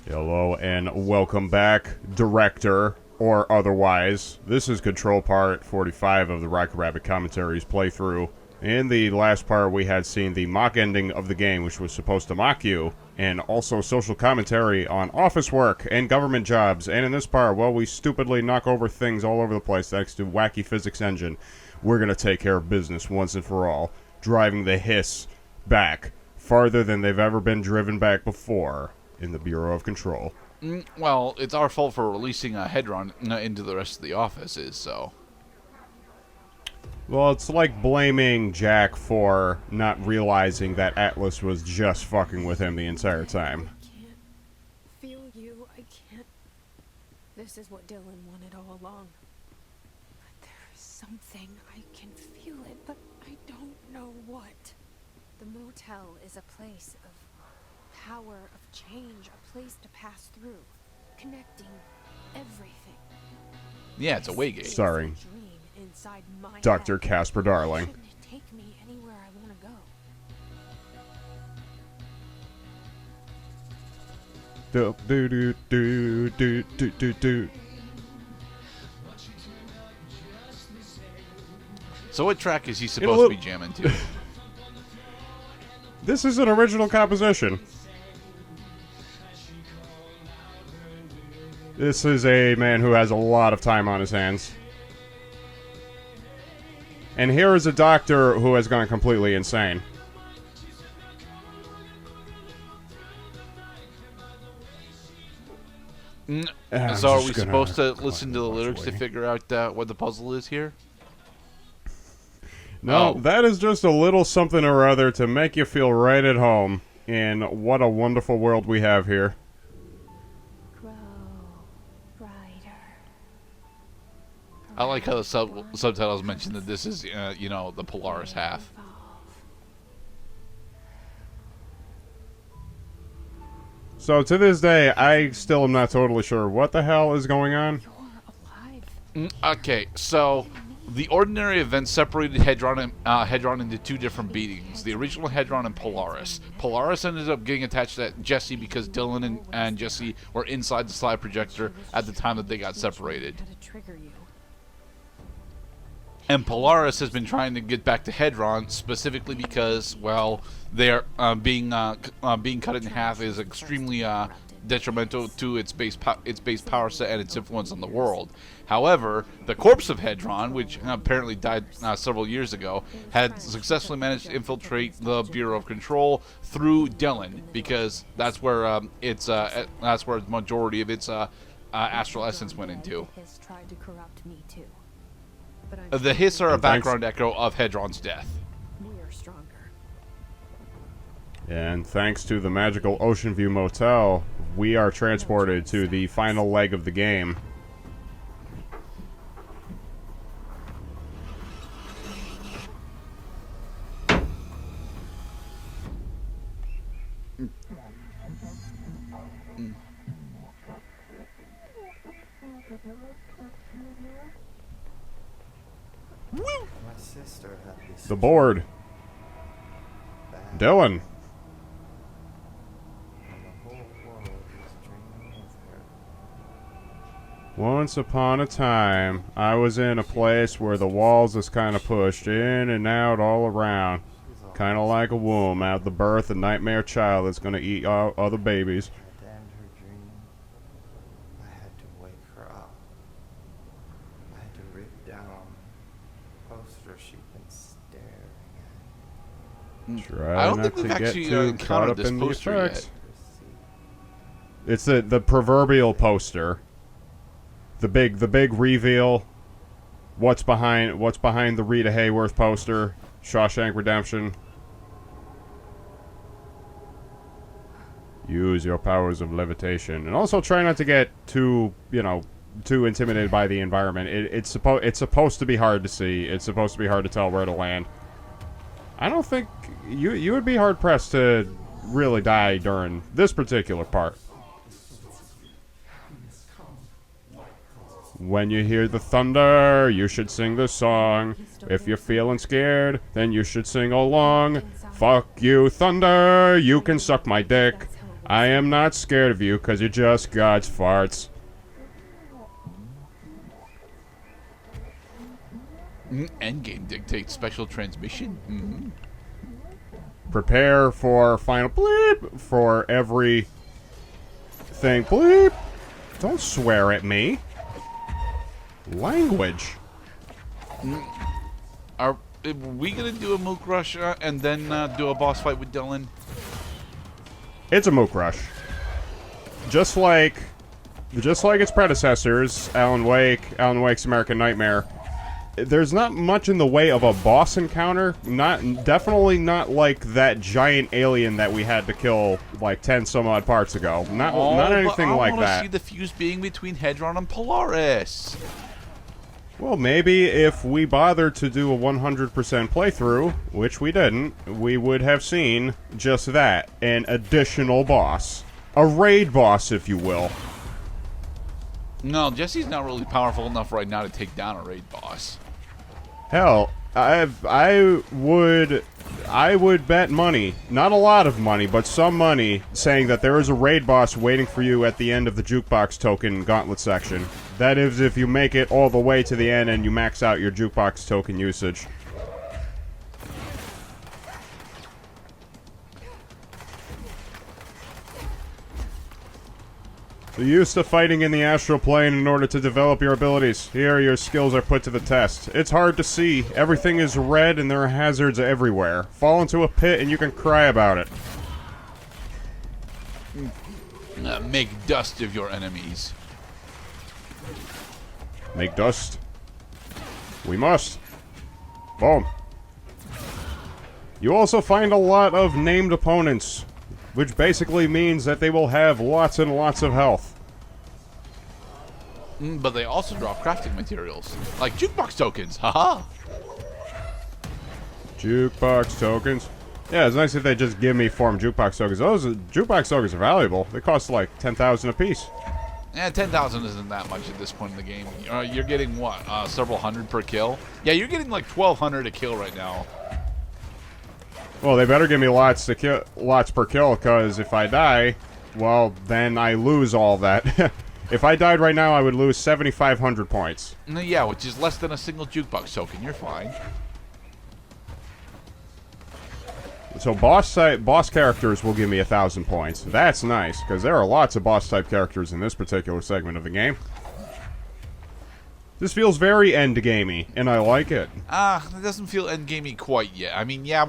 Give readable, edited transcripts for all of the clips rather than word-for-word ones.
Hello and welcome back, director or otherwise. This is Control Part 45 of the Rocket Rabbit Commentaries playthrough. In the last part, we had seen the mock ending of the game, which was supposed to mock you, and also social commentary on office work and government jobs. And in this part, well, we stupidly knock over things all over the place thanks to wacky physics engine. We're going to take care of business once and for all, driving the hiss back farther than they've ever been driven back before in the Bureau of Control. Well, it's our fault for releasing a Hedron into the rest of the offices, so... Well, it's like blaming Jack for not realizing that Atlas was just fucking with him the entire time. I can't feel you. I can't. This is what Dylan wanted all along. But there is something. I can feel it, but I don't know what. The motel is a place of power, of change, a place to pass through, connecting everything. Yeah, it's a Waygate. Starring Inside my Dr. head. Casper Darling. Shouldn't it take me anywhere I want to go? Do do do do do do do. So what track is he supposed to be jamming to? This is an original composition. This is a man who has a lot of time on his hands. And here is a doctor who has gone completely insane. So are we supposed to listen to the lyrics to figure out what the puzzle is here? No, that is just a little something or other to make you feel right at home in what a wonderful world we have here. Grow brighter. I like how the subtitles mention that this is, the Polaris half. So to this day, I still am not totally sure what the hell is going on. You're alive. Okay, so the ordinary event separated Hedron into two different beings. The original Hedron and Polaris. Polaris ended up getting attached to Jesse because Dylan and Jesse were inside the slide projector at the time that they got separated. How to trigger you. And Polaris has been trying to get back to Hedron specifically because, well, they're being cut in half is extremely detrimental to its base power set and its influence on the world. However, the corpse of Hedron, which apparently died several years ago, had successfully managed to infiltrate the Bureau of Control through Dylan, because that's where that's where the majority of its astral essence went into. Has tried to corrupt me too. The hiss are a background echo of Hedron's death. We are stronger. And thanks to the magical Ocean View Motel, we are transported to the final leg of the game. My sister had this The board. bad, Dylan. and the whole world was dreaming with her. Once upon a time, I was in a place where the walls is kind of pushed in and out all around. She's all Kind of like a womb out the birth, a nightmare child that's going to eat all other babies. I damned her dream. I had to wake her up. I had to rip down the poster she'd been staring at. Try I don't not think we've to get actually too caught encountered up this in the poster effects. yet. It's the proverbial poster. The big reveal. What's behind the Rita Hayworth poster? Shawshank Redemption. Use your powers of levitation, and also try not to get too intimidated by the environment. It's supposed to be hard to see. It's supposed to be hard to tell where to land. I don't think you would be hard pressed to really die during this particular part. When you hear the thunder, you should sing the song. If you're feeling scared, then you should sing along. Fuck you, thunder, you can suck my dick. I am not scared of you, because you're just God's farts. Endgame dictates special transmission. Mm-hmm. Prepare for final bleep for every thing. Bleep! Don't swear at me. Language. Are we gonna do a Mook Rush and then do a boss fight with Dylan? It's a Mook Rush. Just like its predecessors, Alan Wake's American Nightmare. There's not much in the way of a boss encounter. Definitely not like that giant alien that we had to kill like 10 some odd parts ago. Not anything like that. I want to see the fuse being between Hedron and Polaris. Well, maybe if we bothered to do a 100% playthrough, which we didn't, we would have seen just that. An additional boss. A raid boss, if you will. No, Jesse's not really powerful enough right now to take down a raid boss. Hell, I would bet money, not a lot of money, but some money, saying that there is a raid boss waiting for you at the end of the jukebox token gauntlet section. That is, if you make it all the way to the end and you max out your jukebox token usage. You're used to fighting in the astral plane in order to develop your abilities. Here, your skills are put to the test. It's hard to see. Everything is red and there are hazards everywhere. Fall into a pit and you can cry about it. Make dust of your enemies. Make dust. We must. Boom. You also find a lot of named opponents, which basically means that they will have lots and lots of health. But they also drop crafting materials, like jukebox tokens. Haha. Jukebox tokens. Yeah, it's nice if they just give me form jukebox tokens. Those jukebox tokens are valuable. They cost like 10,000 apiece. 10,000 isn't that much at this point in the game. You're getting what? Several hundred per kill? Yeah, you're getting like 1,200 a kill right now. Well, they better give me lots per kill, because if I die, well, then I lose all that. If I died right now, I would lose 7,500 points. Yeah, which is less than a single jukebox token. You're fine. So boss characters will give me 1,000 points. That's nice, because there are lots of boss-type characters in this particular segment of the game. This feels very endgamey, and I like it. It doesn't feel endgamey quite yet. I mean, yeah,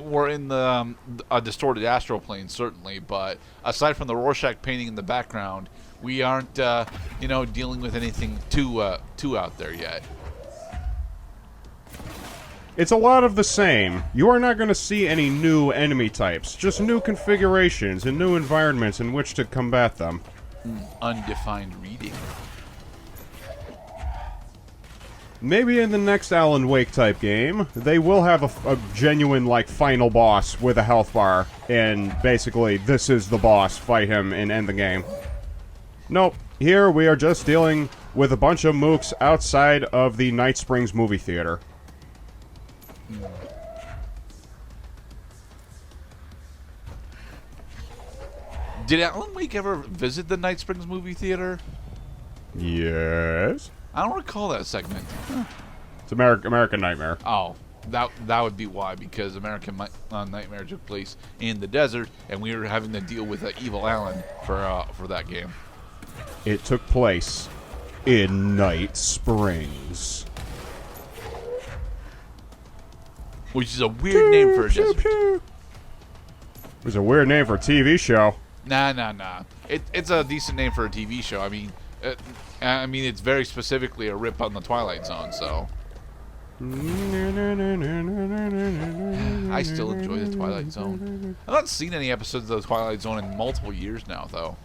we're in the distorted astral plane, certainly, but aside from the Rorschach painting in the background, we aren't, dealing with anything too out there yet. It's a lot of the same. You are not going to see any new enemy types, just new configurations and new environments in which to combat them. Undefined reading. Maybe in the next Alan Wake type game, they will have a genuine, like, final boss with a health bar, and basically, this is the boss, fight him, and end the game. Nope. Here, we are just dealing with a bunch of mooks outside of the Night Springs movie theater. Did Alan Wake ever visit the Night Springs movie theater? Yes. I don't recall that segment. It's American Nightmare. Oh, that would be why, because American Nightmare took place in the desert, and we were having to deal with Evil Alan for that game. It took place in Night Springs. Which is a weird name for a desert. It was a weird name for a TV show. Nah. It's a decent name for a TV show. I mean, it's very specifically a rip on the Twilight Zone, so. I still enjoy the Twilight Zone. I've not seen any episodes of the Twilight Zone in multiple years now, though.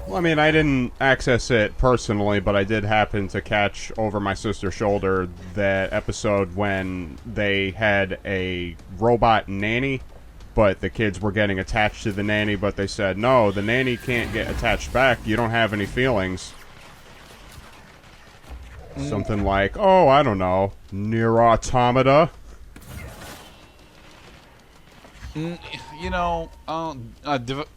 Well, I mean, I didn't access it personally, but I did happen to catch over my sister's shoulder that episode when they had a robot nanny, but the kids were getting attached to the nanny, but they said, no, the nanny can't get attached back. You don't have any feelings. Something like, oh, I don't know, near automata. You know,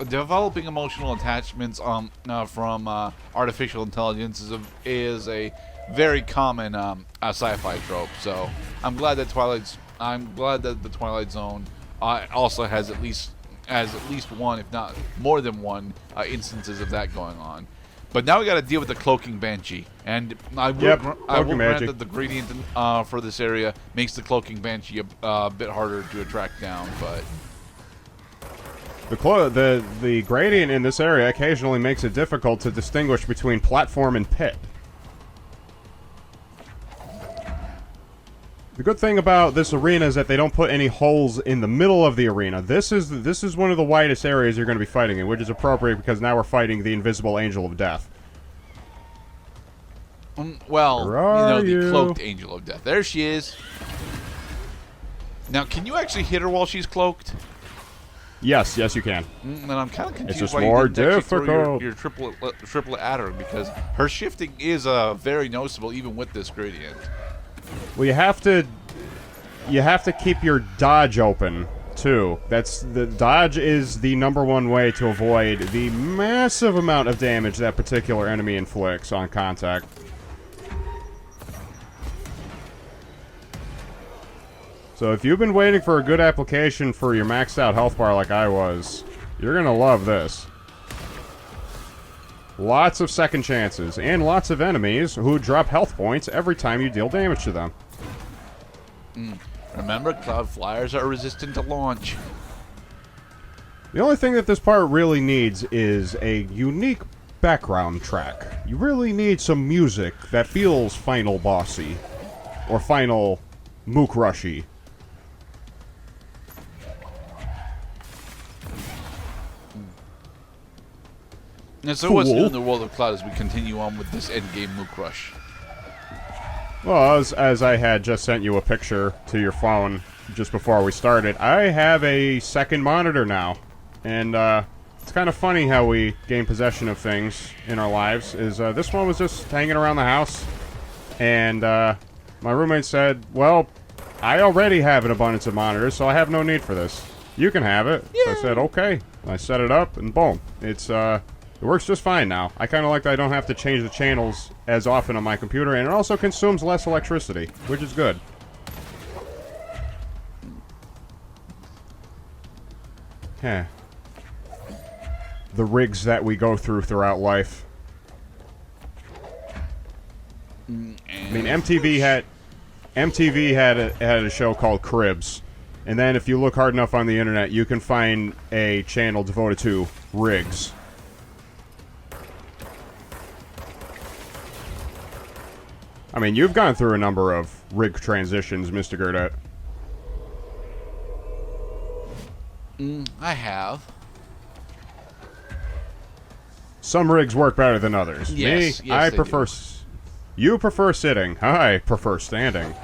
developing emotional attachments from artificial intelligence is a very common sci-fi trope. So I'm glad that the Twilight Zone also has at least one, if not more than one, instances of that going on. But now we got to deal with the cloaking banshee, and I will grant that the gradient for this area makes the cloaking banshee a bit harder to attract down. But the gradient in this area occasionally makes it difficult to distinguish between platform and pit. The good thing about this arena is that they don't put any holes in the middle of the arena. This is one of the widest areas you're going to be fighting in, which is appropriate because now we're fighting the invisible Angel of Death. Well, the cloaked Angel of Death. There she is. Now, can you actually hit her while she's cloaked? Yes, you can. And I'm kind of confused it's just why more you didn't difficult. Throw your triplet at her, because her shifting is very noticeable even with this gradient. Well, you have to keep your dodge open too. The dodge is the #1 way to avoid the massive amount of damage that particular enemy inflicts on contact. So if you've been waiting for a good application for your maxed out health bar like I was, you're gonna love this. Lots of second chances, and lots of enemies who drop health points every time you deal damage to them. Remember, Cloud Flyers are resistant to launch. The only thing that this part really needs is a unique background track. You really need some music that feels final bossy, or final mook rushy. And so what's new in the world of Cloud as we continue on with this endgame Mook Rush? Well, as I had just sent you a picture to your phone just before we started, I have a second monitor now. And it's kind of funny how we gain possession of things in our lives. This one was just hanging around the house. And my roommate said, well, I already have an abundance of monitors, so I have no need for this. You can have it. So I said, okay. I set it up, and boom. It works just fine now. I kind of like that I don't have to change the channels as often on my computer, and it also consumes less electricity, which is good. Heh. The rigs that we go throughout life. I mean, MTV had a show called Cribs, and then if you look hard enough on the internet, you can find a channel devoted to rigs. I mean, you've gone through a number of rig transitions, Mr. Gurdett. I have. Some rigs work better than others. Yes, Me, yes, I they prefer... do. You prefer sitting. I prefer standing.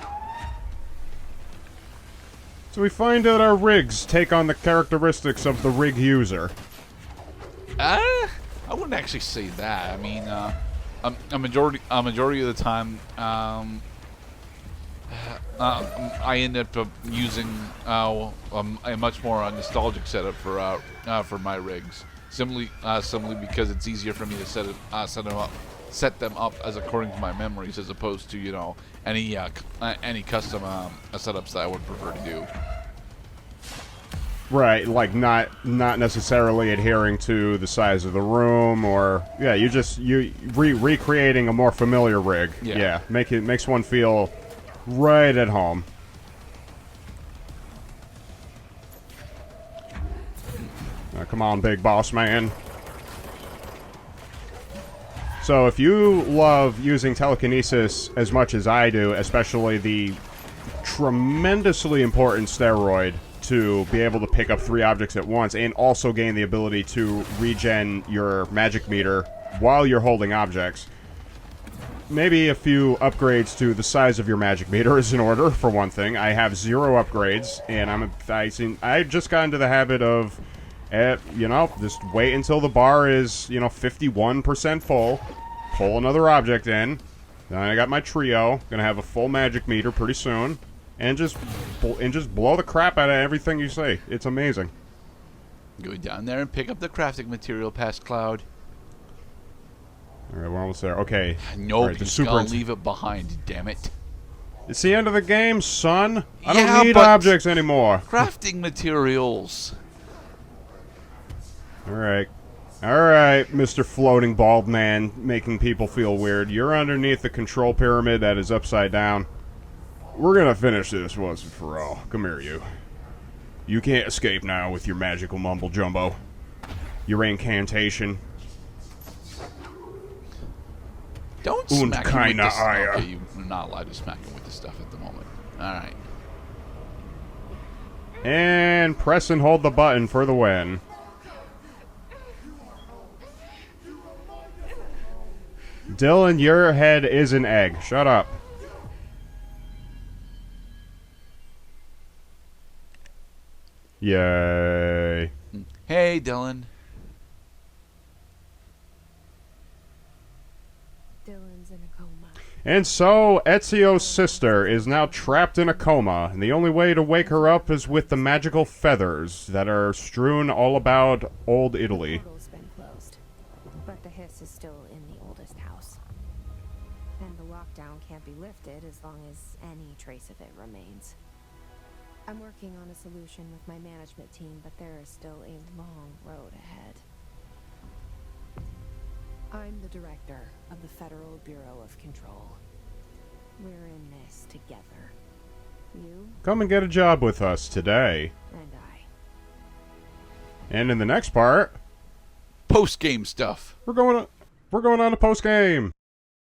So we find that our rigs take on the characteristics of the rig user. I wouldn't actually say that. I mean, a majority of the time, I end up using a much more nostalgic setup for my rigs. Simply because it's easier for me to set them up as according to my memories, as opposed to any custom setups that I would prefer to do. Right, like not necessarily adhering to the size of the room, or you recreating a more familiar rig. Yeah. Makes one feel right at home. Come on, big boss man. So if you love using telekinesis as much as I do, especially the tremendously important steroid to be able to pick up 3 objects at once and also gain the ability to regen your magic meter while you're holding objects, maybe a few upgrades to the size of your magic meter is in order, for one thing. I have 0 upgrades, and I just got into the habit of, just wait until the bar is, 51% full, pull another object in, then I got my trio, gonna have a full magic meter pretty soon, and just blow the crap out of everything you say. It's amazing. Go down there and pick up the crafting material, past Cloud. All right, we're almost there. Okay. Nope, All right, he's gonna leave it behind, damn it. It's the end of the game, son. I Yeah, don't need but objects anymore. crafting materials. All right, Mr. Floating Bald Man, making people feel weird. You're underneath the control pyramid that is upside down. We're gonna finish this once and for all. Come here, you. You can't escape now with your magical mumble jumbo. Your incantation. Don't Und smack him with keine this. Eier. Okay, you're not allowed to smack him with this stuff at the moment. Alright. And press and hold the button for the win. Dylan, your head is an egg. Shut up. Yay. Hey, Dylan. Dylan's in a coma. And so, Ezio's sister is now trapped in a coma, and the only way to wake her up is with the magical feathers that are strewn all about old Italy. The portal's been closed, but the hiss is still in the oldest house. And the lockdown can't be lifted as long as any trace of it remains. I'm working on a solution with my management team, but there is still a long road ahead. I'm the director of the Federal Bureau of Control. We're in this together. You Come and get a job with us today. and I. And in the next part, Post-game stuff. we're going on to post game.